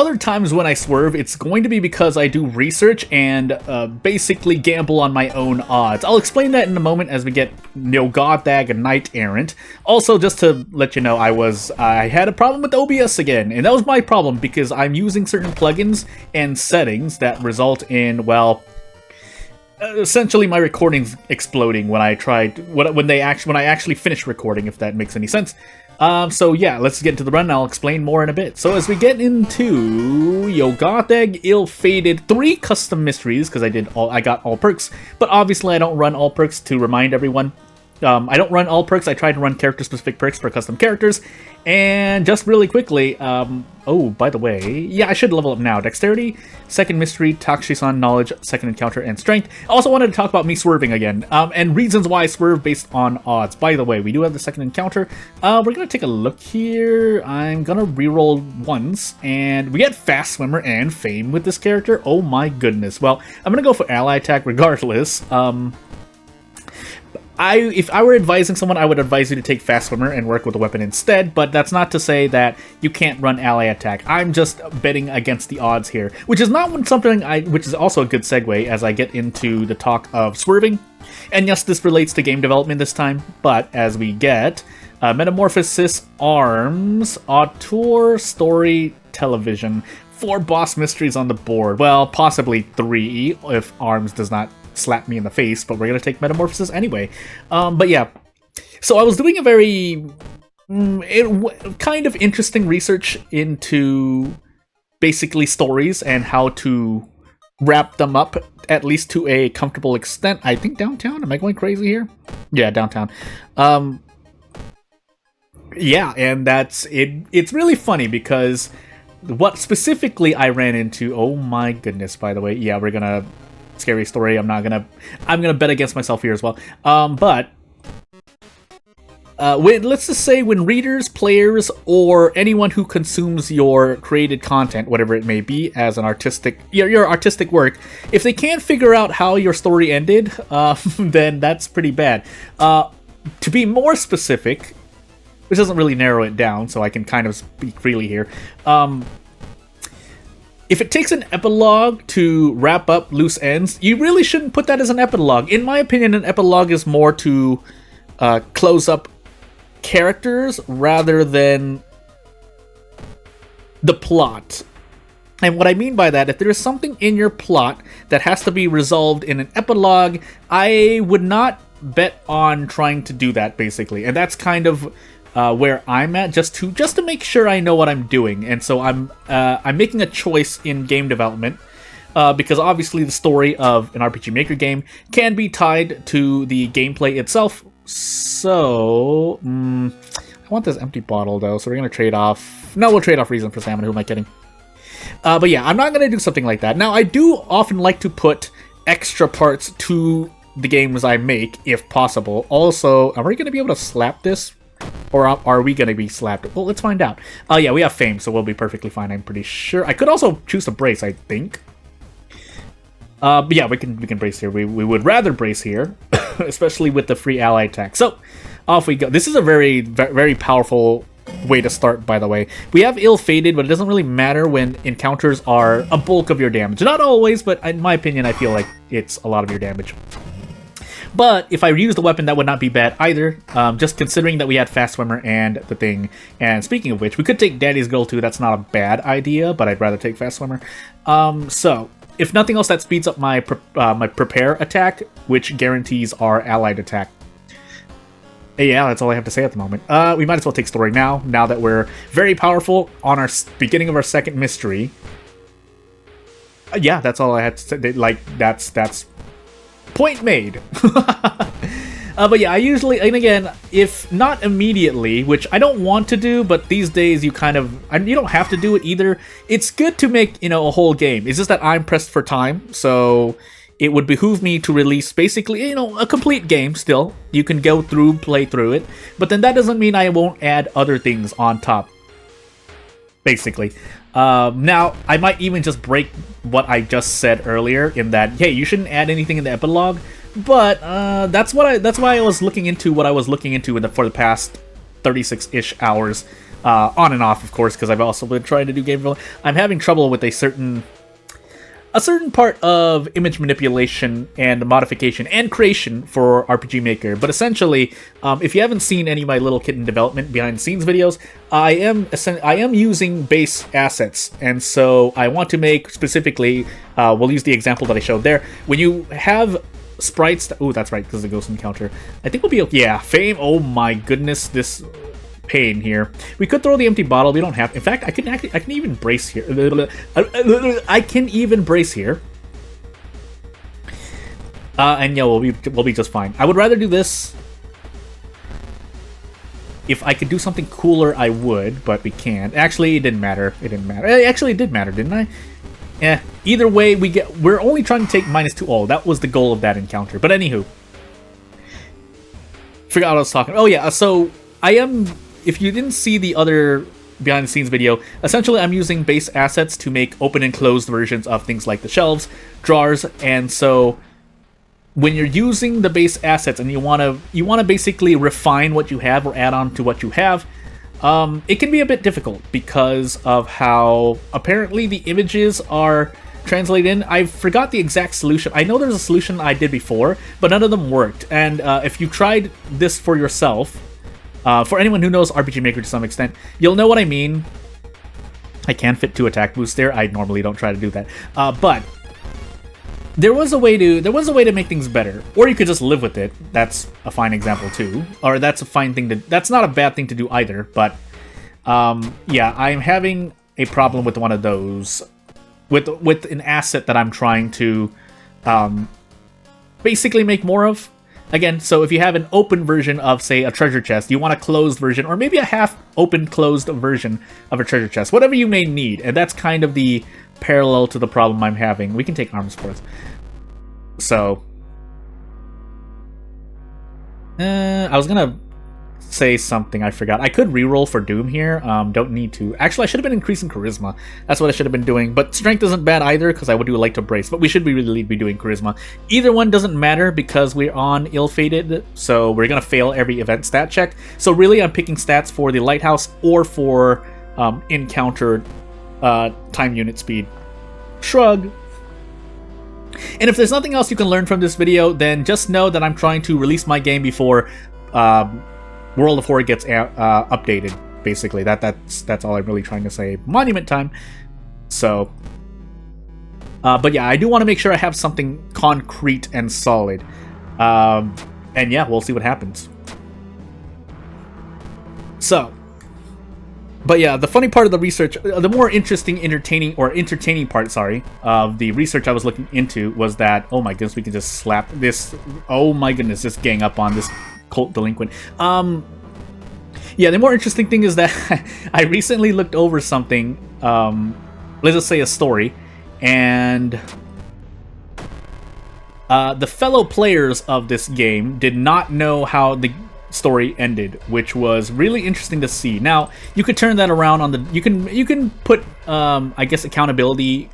other times when I swerve, it's going to be because I do research and basically gamble on my own odds. I'll explain that in a moment as we get Goddag Knight Errant. Also, just to let you know, I had a problem with OBS again, and that was my problem because I'm using certain plugins and settings that result in, well, essentially my recording's exploding when I actually finish recording, if that makes any sense. So yeah, let's get into the run and I'll explain more in a bit. So as we get into Yogateg Ill-Fated 3 custom mysteries, because I got all perks, but obviously I don't run all perks. To remind everyone, I don't run all perks. I try to run character-specific perks for custom characters. And just really quickly, oh, by the way, yeah, I should level up now. Dexterity, second mystery, Takshisan knowledge, second encounter, and strength. I also wanted to talk about me swerving again, and reasons why I swerve based on odds. By the way, we do have the second encounter. We're gonna take a look here. I'm gonna reroll once, and we get Fast Swimmer and Fame with this character. Oh my goodness. Well, I'm gonna go for ally attack regardless. If I were advising someone, I would advise you to take Fast Swimmer and work with a weapon instead, but that's not to say that you can't run ally attack. I'm just betting against the odds here, which is not something which is also a good segue as I get into the talk of swerving. And yes, this relates to game development this time, but as we get Metamorphosis, Arms, Auteur, Story, Television, 4 boss mysteries on the board. Well, possibly 3 if Arms does not slap me in the face, but we're gonna take Metamorphosis anyway. But yeah, so I was doing a very kind of interesting research into basically stories and how to wrap them up at least to a comfortable extent. I think downtown. Am I going crazy here? Yeah, downtown. Yeah, and that's it. It's really funny because what specifically I ran into. Oh my goodness! By the way, yeah, we're gonna. Scary story. I'm gonna bet against myself here as well. But let's just say when readers, players, or anyone who consumes your created content, whatever it may be, as an your artistic work, if they can't figure out how your story ended, then that's pretty bad. To be more specific, which doesn't really narrow it down, so I can kind of speak freely here. If it takes an epilogue to wrap up loose ends, you really shouldn't put that as an epilogue. In my opinion, an epilogue is more to close up characters rather than the plot. And what I mean by that, if there is something in your plot that has to be resolved in an epilogue, I would not bet on trying to do that, basically. And that's kind of where I'm at, just to make sure I know what I'm doing. And so I'm making a choice in game development because obviously the story of an RPG Maker game can be tied to the gameplay itself. So I want this empty bottle though, so we're gonna trade off. No, we'll trade off Reason for Stamina. Who am I kidding? But yeah, I'm not gonna do something like that. Now I do often like to put extra parts to the games I make if possible. Also, are we gonna be able to slap this? Or are we going to be slapped? Well, let's find out. Yeah, we have Fame, so we'll be perfectly fine, I'm pretty sure. I could also choose to brace, I think. But yeah, we can brace here. We would rather brace here, especially with the free ally attack. So, off we go. This is a very, very powerful way to start, by the way. We have Ill-Fated, but it doesn't really matter when encounters are a bulk of your damage. Not always, but in my opinion, I feel like it's a lot of your damage. But if I use the weapon, that would not be bad either, just considering that we had Fast Swimmer and the thing. And speaking of which, we could take Daddy's Girl too. That's not a bad idea, but I'd rather take Fast Swimmer. So, if nothing else, that speeds up my my Prepare attack, which guarantees our allied attack. Yeah, that's all I have to say at the moment. We might as well take Story now that we're very powerful on our beginning of our second mystery. Yeah, that's all I had to say. Like, that's point made. But yeah, I usually, and again, if not immediately, which I don't want to do, but these days you don't have to do it either. It's good to make, a whole game. It's just that I'm pressed for time, so it would behoove me to release basically, a complete game still. You can go through, play through it, but then that doesn't mean I won't add other things on top, basically. Now, I might even just break what I just said earlier in that, hey, you shouldn't add anything in the epilogue, but that's why I was looking into what I was looking into for the past 36-ish hours, on and off, of course, because I've also been trying to do game development. I'm having trouble with a certain part of image manipulation and modification and creation for RPG Maker. But essentially, if you haven't seen any of my Little Kitten development behind the scenes videos, I am using base assets, and so I want to make specifically. We'll use the example that I showed there. When you have sprites, oh, that's right, because the ghost encounter. I think we'll be okay. Yeah, fame. Oh my goodness, this pain here. We could throw the empty bottle. We don't have. In fact, I can even brace here. I can even brace here. And yeah, we'll be just fine. I would rather do this. If I could do something cooler, I would, but we can't. Actually, it didn't matter. It didn't matter. Actually, it did matter, didn't I? Yeah. Either way, we're only trying to take -2 all. That was the goal of that encounter. But anywho, forgot what I was talking. Oh yeah. So I am. If you didn't see the other behind the scenes video, essentially I'm using base assets to make open and closed versions of things like the shelves, drawers, and so when you're using the base assets and you want to basically refine what you have or add on to what you have, it can be a bit difficult because of how apparently the images are translated in. I forgot the exact solution. I know there's a solution I did before, but none of them worked. And if you tried this for yourself, for anyone who knows RPG Maker to some extent, you'll know what I mean. I can fit 2 attack boosts there. I normally don't try to do that, but there was a way to make things better, or you could just live with it. That's a fine example too, or that's a fine thing to. That's not a bad thing to do either. But yeah, I'm having a problem with one of those, with an asset that I'm trying to basically make more of. Again, so if you have an open version of, say, a treasure chest, you want a closed version, or maybe a half-open, closed version of a treasure chest, whatever you may need. And that's kind of the parallel to the problem I'm having. We can take arm sports. So, I was gonna say something, I forgot. I could reroll for Doom here. Don't need to. Actually, I should have been increasing charisma. That's what I should have been doing. But strength isn't bad either, because I would do like to brace. But we should really be doing charisma. Either one doesn't matter because we're on ill-fated, so we're gonna fail every event stat check. So really, I'm picking stats for the lighthouse or for encounter time unit speed. Shrug. And if there's nothing else you can learn from this video, then just know that I'm trying to release my game before World of Horror gets updated. Basically, that's all I'm really trying to say. Monument time. So, but yeah, I do want to make sure I have something concrete and solid. And yeah, we'll see what happens. So, but yeah, the funny part of the research, the more interesting, entertaining part, sorry, of the research I was looking into was that, oh my goodness, we can just slap this, oh my goodness, just gang up on this cult delinquent. Yeah, the more interesting thing is that I recently looked over something, let's just say a story, and the fellow players of this game did not know how the story ended, which was really interesting to see. Now, you could turn that around on the... You can put, I guess, accountability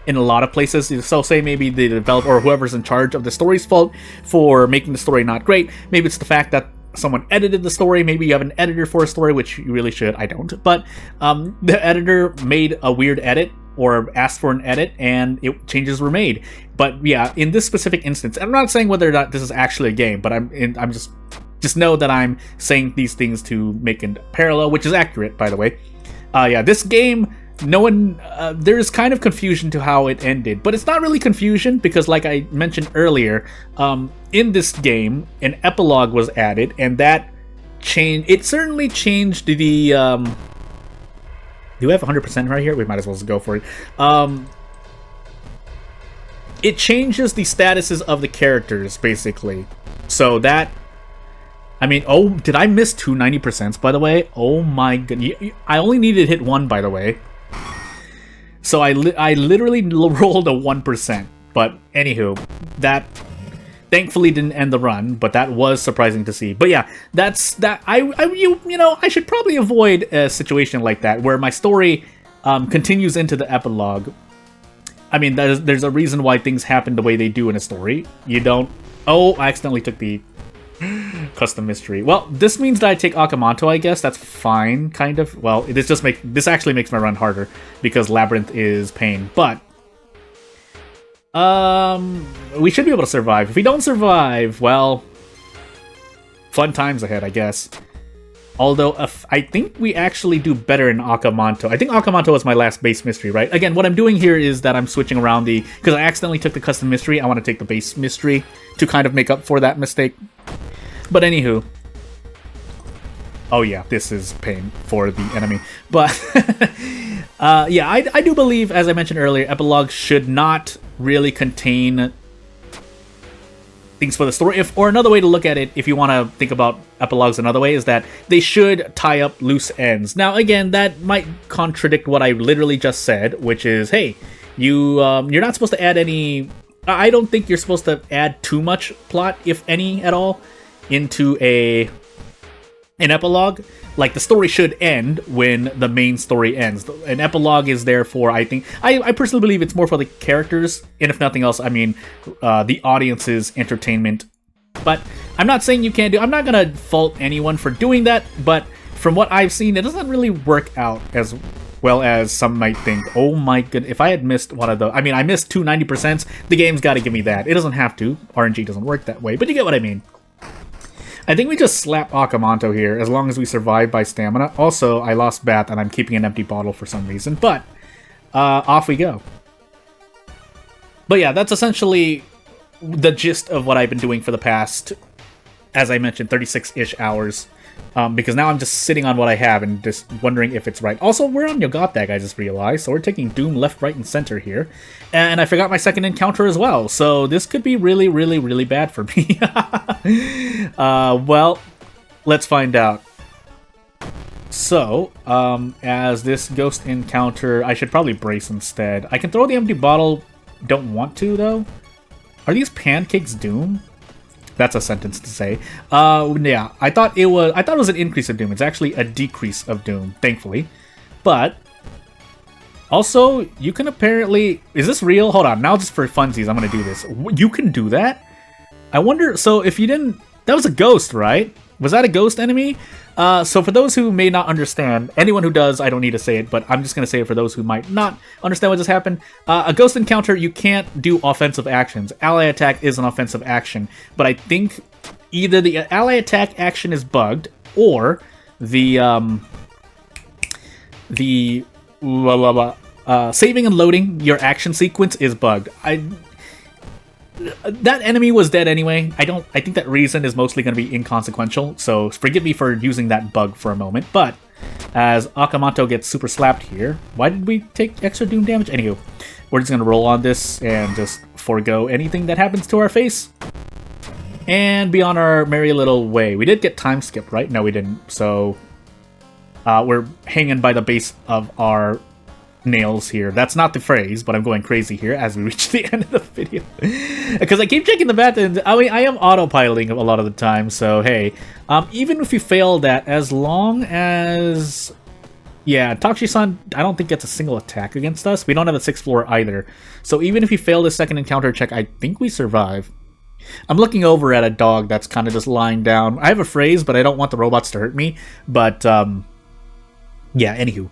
in a lot of places. So say maybe the developer or whoever's in charge of the story's fault for making the story not great. Maybe it's the fact that someone edited the story. Maybe you have an editor for a story, which you really should. I don't. But the editor made a weird edit or asked for an edit, and changes were made. But yeah, in this specific instance, I'm not saying whether or not this is actually a game, but I'm just know that I'm saying these things to make it parallel, which is accurate, by the way. Yeah, this game, no one... there's kind of confusion to how it ended, but it's not really confusion, because like I mentioned earlier, in this game, an epilogue was added, and that changed... It certainly changed the... do we have 100% right here? We might as well just go for it. It changes the statuses of the characters, basically. So that... I mean, oh, did I miss 2 90%, by the way? Oh my goodness. I only needed to hit 1, by the way. So I literally rolled a 1%. But anywho, that thankfully didn't end the run, but that was surprising to see. But yeah, that's that. You know, I should probably avoid a situation like that where my story continues into the epilogue. I mean, there's a reason why things happen the way they do in a story. You don't... Oh, I accidentally took the... Custom mystery. Well, this means that I take Akamanto, I guess. That's fine, kind of. Well, this actually makes my run harder because Labyrinth is pain. But we should be able to survive. If we don't survive, well, fun times ahead, I guess. Although, I think we actually do better in Akamanto. I think Akamanto is my last base mystery, right? Again, what I'm doing here is that I'm switching around because I accidentally took the custom mystery, I want to take the base mystery to kind of make up for that mistake. But anywho. Oh yeah, this is pain for the enemy. But, yeah, I do believe, as I mentioned earlier, epilogues should not really contain things for the story. Or another way to look at it, if you want to think about epilogues another way, is that they should tie up loose ends. Now, again, that might contradict what I literally just said, which is, hey, you're not supposed to add any... I don't think you're supposed to add too much plot, if any at all, into an epilogue. Like, the story should end when the main story ends. An epilogue is there for, I think... I personally believe it's more for the characters, and if nothing else, I mean, the audience's entertainment. But I'm not saying you can't do... I'm not gonna fault anyone for doing that, but from what I've seen, it doesn't really work out as well as some might think. Oh my goodness, if I had missed one of the... I mean, I missed two 90%, the game's gotta give me that. It doesn't have to. RNG doesn't work that way, but you get what I mean. I think we just slap Akamanto here, as long as we survive by stamina. Also, I lost Bath, and I'm keeping an empty bottle for some reason, but off we go. But yeah, that's essentially the gist of what I've been doing for the past, as I mentioned, 36-ish hours. Because now I'm just sitting on what I have and just wondering if it's right. Also, we're on Yogatag, I just realized, so we're taking Doom left, right, and center here. And I forgot my second encounter as well, so this could be really, really, really bad for me. Well, let's find out. So, as this ghost encounter, I should probably brace instead. I can throw the empty bottle, don't want to, though. Are these pancakes Doom? That's a sentence to say. Yeah, I thought it was an increase of Doom. It's actually a decrease of Doom, thankfully. But also, you can apparently... Is this real? Hold on. Now just for funsies, I'm going to do this. You can do that? I wonder... So if you didn't... That was a ghost, right? Was that a ghost enemy? So for those who may not understand, anyone who does, I don't need to say it, but I'm just going to say it for those who might not understand what just happened. A ghost encounter, you can't do offensive actions. Ally attack is an offensive action, but I think either the ally attack action is bugged, or the saving and loading your action sequence is bugged. That enemy was dead anyway. I think that reason is mostly going to be inconsequential, so forgive me for using that bug for a moment. But as Akamanto gets super slapped here, why did we take extra Doom damage? Anywho, we're just going to roll on this and just forego anything that happens to our face and be on our merry little way. We did get time skipped, right? No, we didn't. So we're hanging by the base of our nails here. That's not the phrase, but I'm going crazy here as we reach the end of the video. Because I keep checking the bath, and I mean, I am autopiloting a lot of the time, so hey. Even if you fail that, as long as... Yeah, Takushi-san, I don't think gets a single attack against us. We don't have a 6th floor either. So even if you fail this second encounter check, I think we survive. I'm looking over at a dog that's kind of just lying down. I have a phrase, but I don't want the robots to hurt me. But, yeah, anywho.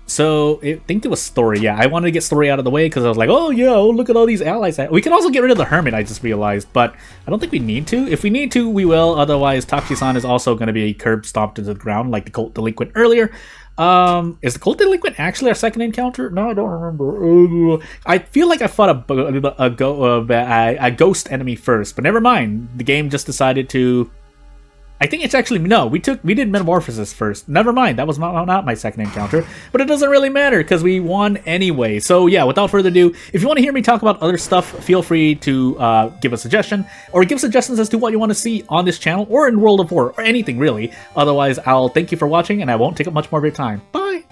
So, I think it was story. Yeah, I wanted to get story out of the way because I was like, oh yeah, oh, look at all these allies. We can also get rid of the Hermit, I just realized, but I don't think we need to. If we need to, we will. Otherwise, Takushi-san is also going to be curb stomped to the ground like the Cult Delinquent earlier. Is the Cult Delinquent actually our second encounter? No, I don't remember. I feel like I fought a ghost enemy first, but never mind. The game just decided to... I think it's actually... No, we did Metamorphosis first. Never mind, that was not my second encounter. But it doesn't really matter, because we won anyway. So yeah, without further ado, if you want to hear me talk about other stuff, feel free to give a suggestion, or give suggestions as to what you want to see on this channel, or in World of War, or anything really. Otherwise, I'll thank you for watching, and I won't take up much more of your time. Bye!